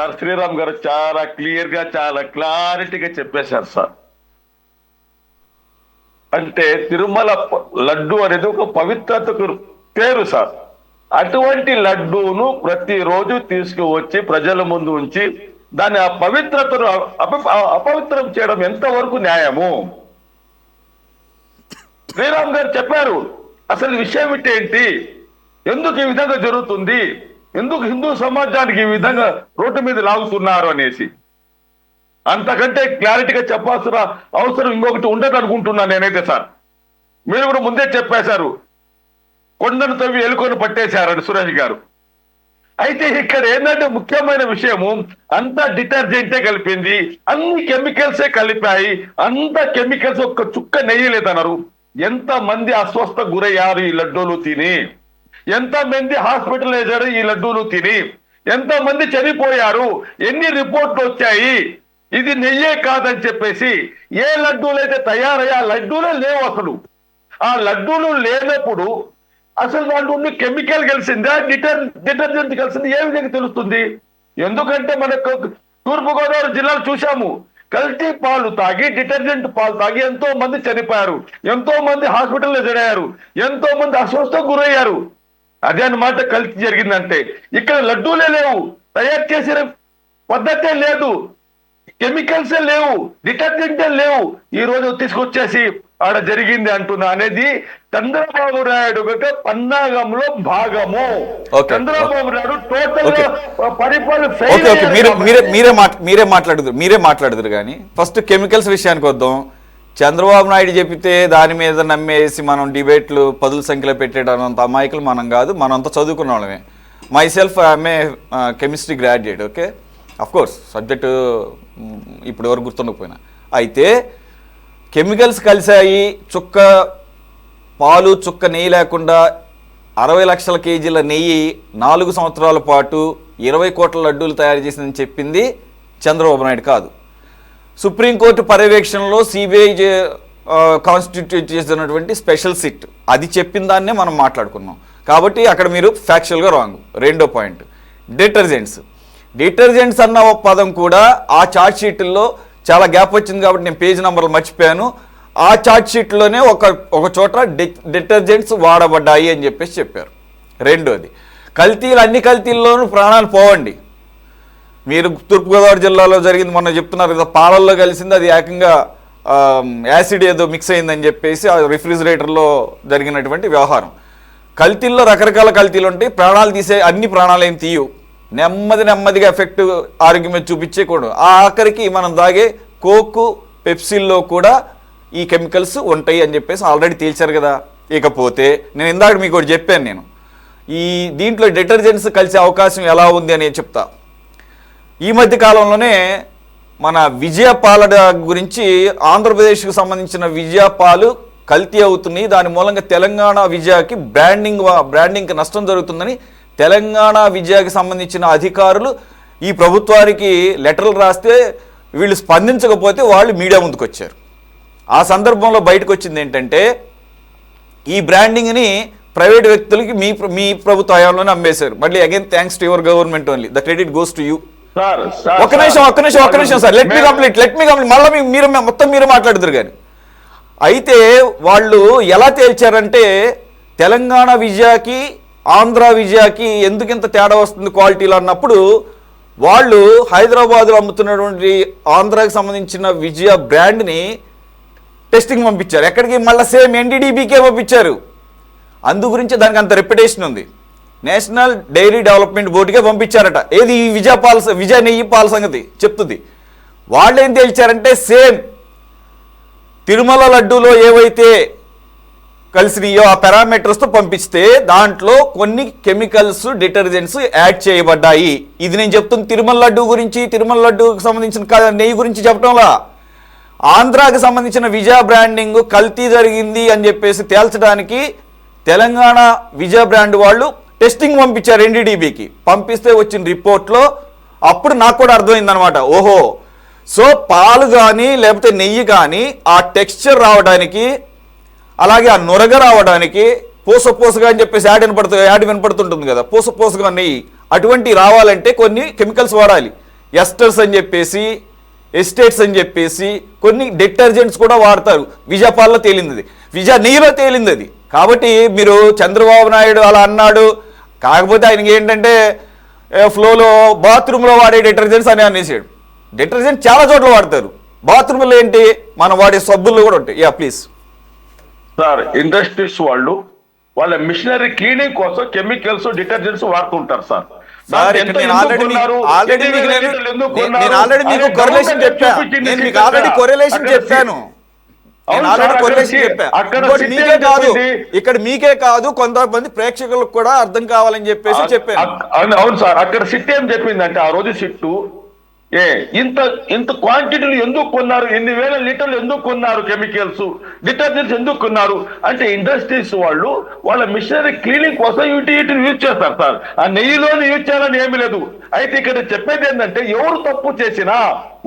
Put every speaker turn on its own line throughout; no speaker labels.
Sir Sriram గారు చాలా clear గా చాలా క్లారిటీగా చెప్పేశారు సార్. అంటే తిరుమల లడ్డు అనేది ఒక పవిత్రతకు పేరు సార్. అటువంటి లడ్డూను ప్రతిరోజు తీసుకువచ్చి ప్రజల ముందు ఉంచి దాని ఆ పవిత్రతను అపవిత్రం చేయడం ఎంతవరకు న్యాయము? శ్రీరామ్ గారు చెప్పారు అసలు విషయం ఏంటి, ఎందుకు ఈ విధంగా జరుగుతుంది, ఎందుకు హిందూ సమాజానికి ఈ విధంగా రోడ్డు మీద లాగుతున్నారు అనేసి. అంతకంటే క్లారిటీగా చెప్పాల్సిన అవసరం ఇంకొకటి ఉండదు అనుకుంటున్నాను నేనైతే సార్. మీరు కూడా ముందే చెప్పేశారు కొండను తవ్వి ఎలుకొని పట్టేశారని సురేష్ గారు. అయితే ఇక్కడ ఏంటంటే ముఖ్యమైన విషయము, అంతా డిటర్జెంటే కలిపింది, అన్ని కెమికల్సే కలిపాయి, అంత కెమికల్స్ ఒక్క చుక్క నెయ్యి లేదన్నారు. ఎంత మంది అస్వస్థ గురయ్యారు ఈ లడ్డూలు తిని, ఎంత మంది హాస్పిటలైజ్ అయ్యారు ఈ లడ్డూలు తిని, ఎంత మంది చనిపోయారు, ఎన్ని రిపోర్ట్లు వచ్చాయి. ఇది నెయ్యే కాదని చెప్పేసి ఏ లడ్డూలు అయితే తయారయ్యా లడ్డూలే లేవు. అసలు ఆ లడ్డూలు లేనప్పుడు అసలు దాంట్లో ఉన్న కెమికల్ కలిసిందా డిటర్జెంట్ కలిసింది ఏ విధంగా తెలుస్తుంది? ఎందుకంటే మనకు తూర్పుగోదావరి జిల్లాలో చూసాము, కల్తీ పాలు తాగి డిటర్జెంట్ పాలు తాగి ఎంతో మంది చనిపోయారు, ఎంతో మంది హాస్పిటల్లో జరయ్యారు, ఎంతో మంది అస్వస్థకు గురయ్యారు. అదే అన్నమాట కల్తీ జరిగిందంటే. ఇక్కడ లడ్డూలే లేవు, తయారు చేసిన పద్ధతే లేదు, కెమికల్సే లేవు, డిటర్జెంటే లేవు. ఈ రోజు తీసుకొచ్చేసి ఆడ జరిగింది అంటున్నా అనేది చంద్రబాబు నాయుడు పన్నాగంలో భాగము. చంద్రబాబు నాయుడు టోటల్
మీరే మాట్లాడుదురు కానీ ఫస్ట్ కెమికల్స్ విషయానికి వద్దాం. చంద్రబాబు నాయుడు చెప్తే దాని మీద నమ్మేసి మనం డిబేట్లు పదుల సంఖ్యలో పెట్టేటంత అమాయకులు మనం కాదు, మనంతా చదువుకున్న వాళ్ళమే. My self I'm a chemistry graduate. Okay, of course subject ఇప్పుడు ఎవరు గుర్తుండకపోయినా. అయితే కెమికల్స్ కలిసాయి, చుక్క పాలు చుక్క నెయ్యి లేకుండా 60 లక్షల కేజీల నెయ్యి 4 సంవత్సరాల పాటు 20 కోట్ల లడ్డూలు తయారు చేసిందని చెప్పింది చంద్రబాబు నాయుడు కాదు. సుప్రీంకోర్టు పర్యవేక్షణలో సిబిఐ కాన్స్టిట్యూట్ చేసినటువంటి స్పెషల్ సిట్ అది చెప్పిన దాన్నే మనం మాట్లాడుకున్నాం. కాబట్టి అక్కడ మీరు ఫ్యాక్చువల్గా రాంగ్. రెండో పాయింట్, డిటర్జెంట్స్ అన్న పదం కూడా ఆ చార్ట్ షీట్లో చాలా గ్యాప్ వచ్చింది కాబట్టి నేను పేజ్ నెంబర్లు మర్చిపోయాను. ఆ చార్ట్ షీట్లోనే ఒక చోట డిటర్జెంట్స్ వాడబడ్డాయి అని చెప్పేసి చెప్పారు. రెండోది, అన్ని కల్తీల్లోనూ ప్రాణాలు పోవండి. మీరు తూర్పుగోదావరి జిల్లాలో జరిగింది మొన్న చెప్తున్నారు కదా, పాలల్లో కలిసింది, అది ఏకంగా యాసిడ్ ఏదో మిక్స్ అయిందని చెప్పేసి ఆ రిఫ్రిజిరేటర్లో జరిగినటువంటి వ్యవహారం. కల్తీల్లో రకరకాల కల్తీలు ఉంటాయి, ప్రాణాలు తీసే అన్ని ప్రాణాలు ఏం తీయవు, నెమ్మదిగా ఎఫెక్ట్ ఆరోగ్యం మీద చూపించేకూడదు. ఆఖరికి మనం తాగే కోకు పెప్సీల్లో కూడా ఈ కెమికల్స్ ఉంటాయి అని చెప్పేసి ఆల్రెడీ తేల్చారు కదా. ఇకపోతే నేను ఇందాక మీకు ఒకటి చెప్పాను, ఈ దీంట్లో డిటర్జెంట్స్ కలిసే అవకాశం ఎలా ఉంది అని చెప్తా. ఈ మధ్య కాలంలోనే మన విజయపాల గురించి, ఆంధ్రప్రదేశ్కి సంబంధించిన విజయపాలు కల్తీ అవుతున్నాయి, దాని మూలంగా తెలంగాణ విజయకి బ్రాండింగ్కి నష్టం జరుగుతుందని తెలంగాణ విజయకి సంబంధించిన అధికారులు ఈ ప్రభుత్వానికి లెటర్లు రాస్తే వీళ్ళు స్పందించకపోతే వాళ్ళు మీడియా ముందుకు వచ్చారు. ఆ సందర్భంలో బయటకు వచ్చింది ఏంటంటే, ఈ బ్రాండింగ్ని ప్రైవేట్ వ్యక్తులకి మీ ప్రభుత్వ హయాంలోనే అమ్మేశారు. మళ్ళీ again thanks to your government only, the credit goes to you. ఒక్క నిమిషం సార్, లెట్ మీ కంప్లీట్. మళ్ళీ మీరే మాట్లాడుతారు కానీ. అయితే వాళ్ళు ఎలా తేల్చారంటే, తెలంగాణ విజయకి ఆంధ్ర విజయకి ఎందుకింత తేడా వస్తుంది క్వాలిటీలో అన్నప్పుడు, వాళ్ళు హైదరాబాద్లో అమ్ముతున్నటువంటి ఆంధ్రాకి సంబంధించిన విజయ బ్రాండ్ని టెస్టింగ్ పంపించారు. ఎక్కడికి? మళ్ళీ సేమ్ ఎన్డీడీబీకే పంపించారు. అందు గురించి దానికి అంత రెప్యుటేషన్ ఉంది. నేషనల్ డైరీ డెవలప్మెంట్ బోర్డుకే పంపించారట. ఏది? విజయ నెయ్యి పాల సంగతి చెప్తుంది. వాళ్ళు ఏం తేల్చారంటే, సేమ్ తిరుమల లడ్డూలో ఏవైతే కలిసినాయో ఆ పారామీటర్స్తో పంపిస్తే దాంట్లో కొన్ని కెమికల్స్ డిటర్జెంట్స్ యాడ్ చేయబడ్డాయి. ఇది నేను చెప్తుంది తిరుమల లడ్డు గురించి, తిరుమల లడ్డూకి సంబంధించిన నెయ్యి గురించి చెప్పడంలా. ఆంధ్రాకి సంబంధించిన విజయ బ్రాండింగ్ కల్తీ జరిగింది అని చెప్పేసి తేల్చడానికి తెలంగాణ విజయ బ్రాండ్ వాళ్ళు టెస్టింగ్ పంపించారు ఎన్డీడీబీకి. పంపిస్తే వచ్చిన రిపోర్ట్లో అప్పుడు నాకు కూడా అర్థమైందనమాట, ఓహో, సో పాలు కానీ లేకపోతే నెయ్యి కానీ ఆ టెక్స్చర్ రావడానికి, అలాగే ఆ నొరగ రావడానికి, పూసగా అని చెప్పేసి యాడ్ వినపడుతుంటుంది కదా, పూసగా నెయ్యి అటువంటి రావాలంటే కొన్ని కెమికల్స్ వాడాలి. ఎస్టర్స్ అని చెప్పేసి, ఎస్టేట్స్ అని చెప్పేసి కొన్ని డిటర్జెంట్స్ కూడా వాడతారు. విజా పాలలో తేలింది అది, విజా నెయ్యిలో తేలింది అది. కాబట్టి మీరు చంద్రబాబు నాయుడు అలా అన్నాడు, కాకపోతే ఆయనకి ఏంటంటే ఫ్లోలో బాత్రూంలో వాడే డిటర్జెంట్స్ అని అనేసాడు. డిటర్జెంట్ చాలా చోట్ల వాడతారు, బాత్రూంలో ఏంటి మనం వాడే సబ్బుల్లో కూడా ఉంటాయి. Yeah please
sir. ఇండస్ట్రీస్ వాళ్ళు వాళ్ళ మిషనరీ క్లీనింగ్ కోసం కెమికల్స్, డిటర్జెంట్స్ వాడుతుంటారు సార్.
నేను ఆల్రెడీ మీకు కొరిలేషన్ చెప్పాను. నేను మీకు ఆల్రెడీ కొరిలేషన్ చెప్పాను. మీకే కాదు, ఇక్కడ మీకే కాదు కొంతమంది ప్రేక్షకులకు కూడా అర్థం కావాలని చెప్పేసి చెప్పాను.
అవును సార్. అక్కడ సిట్ ఏం చెప్పిందంటే ఆ రోజు సిట్టు ఇంత క్వాంటిటీలు ఎందుకు కొన్నారు, ఎన్ని వేల లీటర్లు ఎందుకు కొన్నారు, కెమికల్స్, డిటర్జెంట్స్ ఎందుకు కొన్నారు అంటే ఇండస్ట్రీస్ వాళ్ళు వాళ్ళ మిషనరీ క్లీనింగ్ కోసం వీటిని యూజ్ చేస్తారు సార్. ఆ నెయ్యిలోని యూజ్ చేయాలని ఏమీ లేదు. అయితే ఇక్కడ చెప్పేది ఏంటంటే ఎవరు తప్పు చేసినా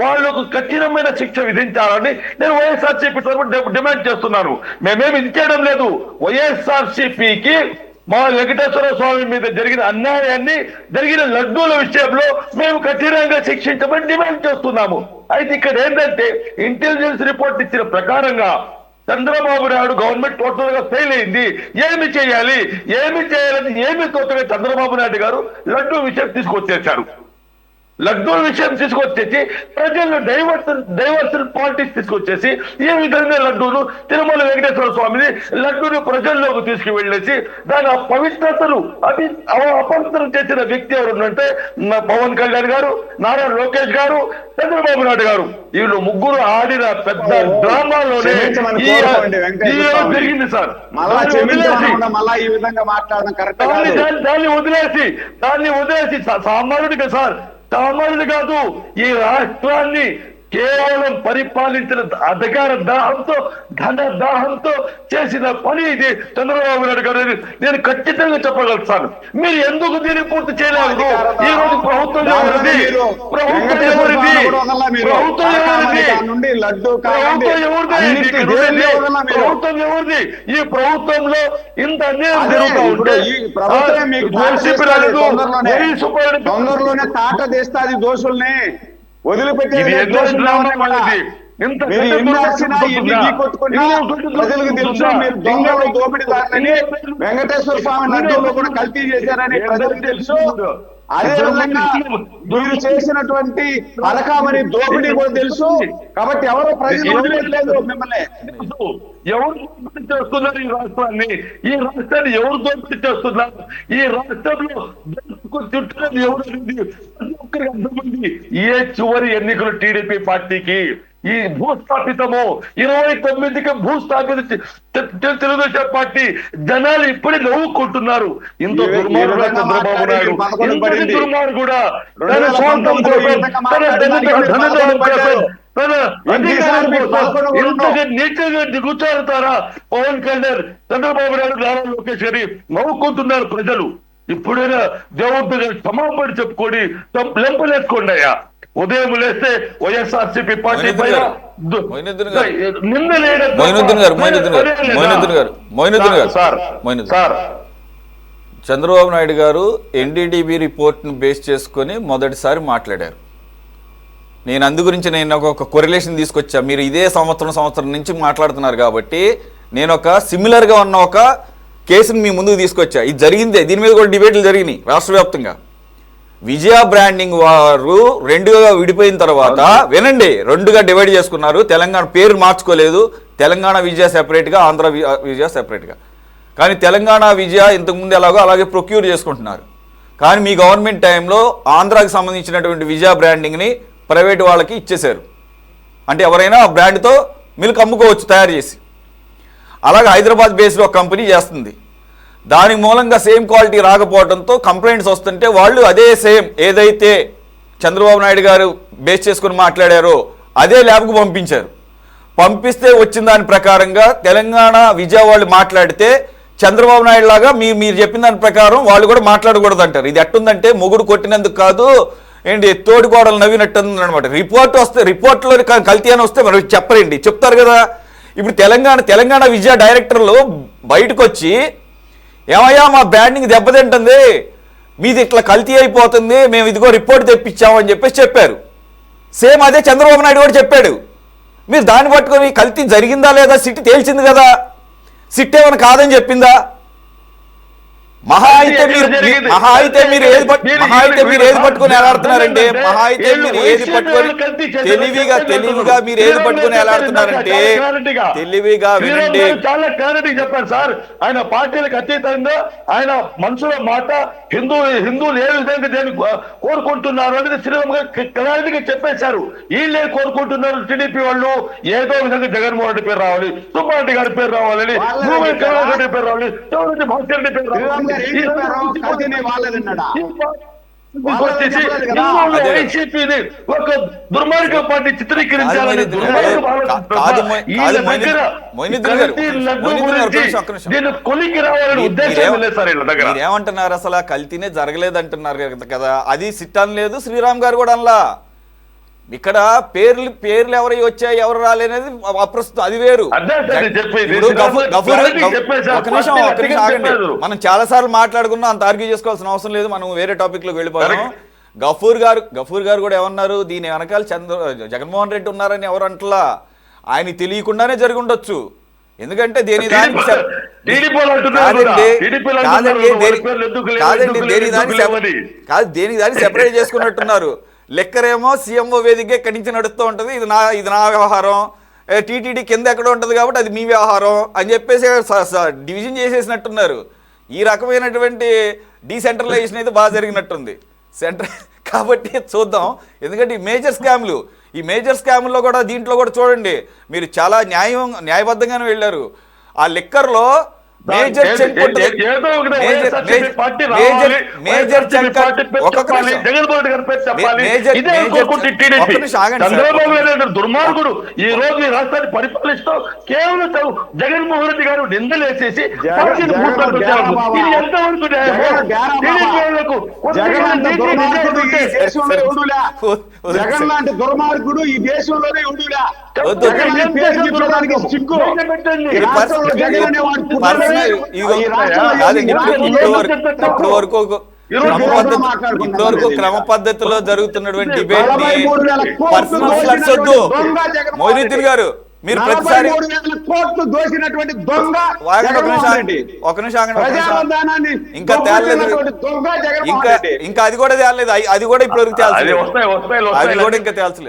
వాళ్ళకు కఠినమైన శిక్ష విధించాలని నేను వైఎస్ఆర్సీపీ తరఫున డిమాండ్ చేస్తున్నాను. మేమేమి ఇది చేయడం లేదు. వైఎస్ఆర్సీపీకి మా వెంకటేశ్వర స్వామి మీద జరిగిన అన్యాయాన్ని, జరిగిన లడ్డూల విషయంలో మేము కఠినంగా శిక్షించమని డిమాండ్ చేస్తున్నాము. అయితే ఇక్కడ ఏంటంటే ఇంటెలిజెన్స్ రిపోర్ట్ ఇచ్చిన ప్రకారంగా చంద్రబాబు నాయుడు గవర్నమెంట్ టోటల్ గా ఫెయిల్ అయింది. ఏమి చేయాలని ఏమి తోటగా చంద్రబాబు నాయుడు గారు లడ్డూ విషయం తీసుకొచ్చేశారు. లడ్డూల విషయం తీసుకొచ్చేసి ప్రజల్లో డైవర్షన్ పాలిటిక్స్ తీసుకొచ్చేసి ఈ విధంగా లడ్డూను, తిరుమల వెంకటేశ్వర స్వామిని లడ్డూను ప్రజల్లోకి తీసుకువెళ్ళేసి దాని పవిత్రతను అపవిత్రం చేసిన వ్యక్తి ఎవరుందంటే పవన్ కళ్యాణ్ గారు, నారా లోకేష్ గారు, చంద్రబాబు నాయుడు గారు. వీళ్ళు ముగ్గురు ఆడిన పెద్ద డ్రామాలోనే జరిగింది సార్. దాన్ని వదిలేసి సామాన్యుడిగా సార్, సామాన్యుడు కాదు, ఈ రాష్ట్రాన్ని కేవలం పరిపాలించిన అధికార దాహంతో, ధన దాహంతో చేసిన పని ఇది చంద్రబాబు నాయుడు గారు. నేను ఖచ్చితంగా చెప్పగలుగుతాను. మీరు ఎందుకు దీన్ని పూర్తి చేయలేదు? ఈ రోజు ప్రభుత్వం ఎవరిది? ప్రభుత్వం ఎవరిది? ఈ ప్రభుత్వంలో ఇంత అన్యాయం జరుగుతూ ఉంటే
తొందరలోనే తాట తీస్తాది దోషుల్ని వదిలిపెట్టి ప్రజలకు తెలుసు. మీరు దొంగలు దోపిడీదారులని, వెంకటేశ్వర స్వామి లడ్డూలో కూడా కల్తీ చేశారని ప్రజలకు తెలుసు. అదే విధంగా మీరు చేసినటువంటి అరకామని దోపిడీ కూడా తెలుసు. కాబట్టి ఎవరు ప్రజలు వదిలేట్లేదు మిమ్మల్ని.
ఎవరు దోపిడీ చేస్తున్నారు ఈ రాష్ట్రాన్ని? ఈ రాష్ట్రాన్ని ఎవరు దోపిడీ చేస్తున్నారు? ఈ రాష్ట్రంలో చుట్టూ ఎవరు ఒక్కరికి అర్థమైంది. ఏ చివరి ఎన్నికలు టీడీపీ పార్టీకి ఈ భూస్థాపితము 29కి భూస్థాపిత తెలుగుదేశం పార్టీ జనాలు ఇప్పుడే నవ్వుకుంటున్నారు. ఇంత దుర్మార్గుడు చంద్రబాబు నాయుడు, ఇంతటి దుర్మార్గుడా తన స్వార్థం కోసం, తన ధనదానం కోసం, తన అధికారం కోసం ఇంతగా నీచంగా దిగుచారుతారా పవన్ కళ్యాణ్, చంద్రబాబు నాయుడు, నారా లోకేష్ గారి నవ్వుకుంటున్నారు ప్రజలు. ఇప్పుడైనా దేవుడిగా క్షమాపణ చెప్పుకొని లెంపలేసుకోండి అయ్యా. ఉదయం లేస్తే వైఎస్ఆర్సీపీ పార్టీ పైన
చంద్రబాబు నాయుడు గారు ఎన్డీటీవీ రిపోర్ట్ను బేస్ చేసుకొని మొదటిసారి మాట్లాడారు. నేను అందు గురించి నేను ఒక కొరిలేషన్ తీసుకొచ్చా. మీరు ఇదే సంవత్సరం నుంచి మాట్లాడుతున్నారు కాబట్టి నేను ఒక సిమిలర్గా ఉన్న ఒక కేసును మీ ముందుకు తీసుకొచ్చా. ఇది జరిగిందే, దీని మీద కూడా డిబేట్లు జరిగినాయి రాష్ట్ర వ్యాప్తంగా. విజయ బ్రాండింగ్ వారు రెండుగా విడిపోయిన తర్వాత వినండి, రెండుగా డివైడ్ చేసుకున్నారు. తెలంగాణ పేరు మార్చుకోలేదు, తెలంగాణ విజయ సెపరేట్గా, ఆంధ్ర విజయ సెపరేట్గా. కానీ తెలంగాణ విజయ ఇంతకుముందు ఎలాగో అలాగే ప్రొక్యూర్ చేసుకుంటున్నారు. కానీ మీ గవర్నమెంట్ టైంలో ఆంధ్రాకి సంబంధించినటువంటి విజయ బ్రాండింగ్ని ప్రైవేట్ వాళ్ళకి ఇచ్చేశారు. అంటే ఎవరైనా ఆ బ్రాండ్తో మిల్క్ అమ్ముకోవచ్చు తయారు చేసి. అలాగే హైదరాబాద్ బేస్లో ఒక కంపెనీ చేస్తుంది. దాని మూలంగా సేమ్ క్వాలిటీ రాకపోవడంతో కంప్లైంట్స్ వస్తుంటే వాళ్ళు అదే సేమ్ ఏదైతే చంద్రబాబు నాయుడు గారు బేస్ చేసుకుని మాట్లాడారో అదే ల్యాబ్కు పంపించారు. పంపిస్తే వచ్చిన దాని ప్రకారంగా తెలంగాణ విజయ వాళ్ళు మాట్లాడితే చంద్రబాబు నాయుడు లాగా మీరు చెప్పిన దాని ప్రకారం వాళ్ళు కూడా మాట్లాడకూడదు అంటారు. ఇది ఎట్టుందంటే మొగుడు కొట్టినందుకు కాదు, ఏంటి తోడి కోడలు నవ్వినట్టు అనమాట. రిపోర్ట్లో కల్తీ అని వస్తే మరి చెప్పరండి, చెప్తారు కదా. ఇప్పుడు తెలంగాణ విజయ డైరెక్టర్లు బయటకు వచ్చి ఏమయ్యా మా బ్రాండింగ్ దెబ్బతింటుంది, మీది ఇట్లా కల్తీ అయిపోతుంది, మేము ఇదిగో రిపోర్ట్ తెప్పించామని చెప్పేసి చెప్పారు. సేమ్ అదే చంద్రబాబు నాయుడు కూడా చెప్పాడు. మీరు దాన్ని పట్టుకొని కల్తీ జరిగిందా లేదా సిట్ తేల్చింది కదా, సిట్ ఏమైనా కాదని చెప్పిందా? మహా అయితే మీరు ఏది పట్టుకొని ఎలాడుతున్నారంటే తెలివిగా మీరు ఏది పట్టుకొని ఎలాడుతున్నారంటే తెలివిగా వినండి.
చాలా క్లారిటీ చెప్పారు సార్. ఆయన పార్టీలకు అతీతంగా ఆయన మనసుల మాట హిందువులు ఏ విధంగా దేన్ని కోరుకుంటున్నారు అనేది శ్రీరామ్ గారు క్లారిటీగా చెప్పేశారు. వీళ్ళే కోరుకుంటున్నారు టీడీపీ వాళ్ళు ఏదో విధంగా జగన్మోహన్ రెడ్డి పేరు రావాలి, సుబ్బారెడ్డి గారి పేరు రావాలని, రెడ్డి పేరు రావాలి, భాస్కర్ రెడ్డి పేరు రావాలి. ఒక దుర్మార్గ పార్టీ చిత్రీకరించాలని కొలికి రావాలని ఉద్దేశం లేదు సార్.
ఏమంటున్నారు అసలు కల్తీనే జరగలేదంటున్నారు కదా, అది సిట్టాన్ లేదు. శ్రీరామ్ గారు కూడా అనలా. ఇక్కడ పేర్లు ఎవరు వచ్చాయి ఎవరు రాలేనేది అప్రస్తుతం, అది వేరు. ఒక నిమిషం ఆగండి. మనం చాలా సార్లు మాట్లాడుకున్నాం, అంత ఆర్గ్యూ చేసుకోవాల్సిన అవసరం లేదు, మనం వేరే టాపిక్ లోకి వెళ్ళిపోయాం. గఫూర్ గారు కూడా ఏమన్నారు, దీని వెనకాల జగన్మోహన్ రెడ్డి ఉన్నారని ఎవరు అంటలా, ఆయన తెలియకుండానే జరిగి ఉండొచ్చు. ఎందుకంటే దేని దానికి సెపరేట్ చేసుకున్నట్టున్నారు. లెక్కరేమో సీఎంఓ వేదికగా ఇక్కడి నుంచి నడుస్తూ ఉంటుంది, ఇది నా వ్యవహారం, టీటీడీ కింద ఎక్కడ ఉంటుంది కాబట్టి అది మీ వ్యవహారం అని చెప్పేసి డివిజన్ చేసేసినట్టున్నారు. ఈ రకమైనటువంటి డీసెంట్రలైజేషన్ అయితే బాగా జరిగినట్టుంది కాబట్టి చూద్దాం. ఎందుకంటే ఈ మేజర్ స్కామ్లో కూడా దీంట్లో కూడా చూడండి, మీరు చాలా న్యాయబద్ధంగానే వెళ్ళారు. ఆ లిక్కర్లో మేజర్ చంక్
దుర్మార్గుడు ఈ రోజు ఈ రాష్ట్రాన్ని పరిపాలిస్తూ కేవలం జగన్మోహన్ రెడ్డి గారు నిందలేసేసి
జగన్ లాంటి దుర్మార్గుడు ఈ దేశంలోనే ఉండులా.
ఇప్పటివరకు క్రమ పద్ధతిలో జరుగుతున్నటువంటి డిబేట్ ని పర్సనల్ ఫ్లక్స్ వద్దు. మోయినుద్దీన్ గారు, మీరు ప్రతిసారి ఒక నిమిషం ఆగండి. ఇంకా తేలలేదు, ఇంకా అది కూడా తేలలేదు, అది కూడా ఇప్పటివరకు తేల్చలేదు, అది కూడా ఇంకా తేల్చలేదు.